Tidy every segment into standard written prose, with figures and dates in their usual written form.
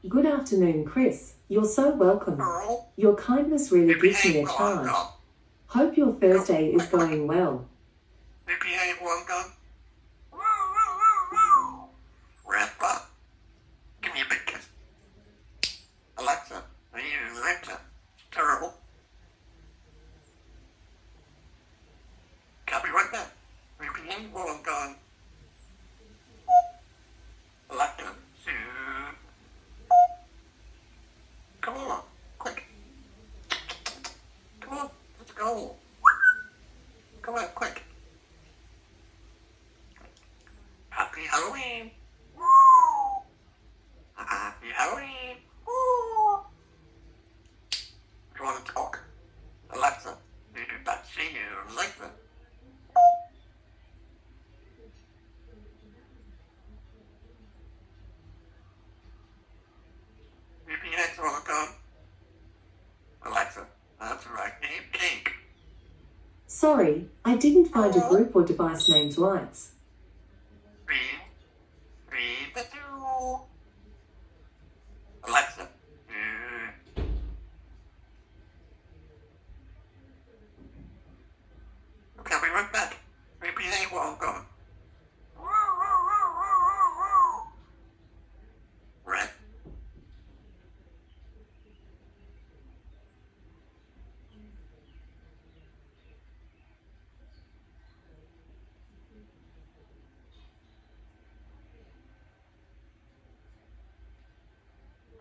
Good afternoon, Chris. You're so welcome. Your kindness really gives me a charge. Hope your Thursday is going well. Grandpa, give me a big kiss. Alexa, I use Alexa. Terrible. Copy right back. Repeating while I'm gone. Alexa, come on, quick. Come on, let's go. Come on, quick. Happy Halloween. Happy Halloween. You want to talk? Alexa, did you not see you, Alexa? VPN's all gone. Alexa, that's right, name Cake. Sorry, I didn't find a group or device named Lights. Read the two. Alexa. Okay, I'll be right back. VPN while I'm gone. Red.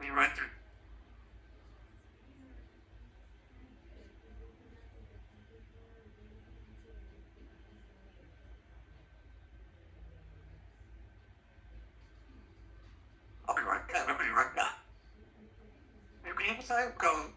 Be right through. I'll be right back. I'll be right back. VPN's out gone.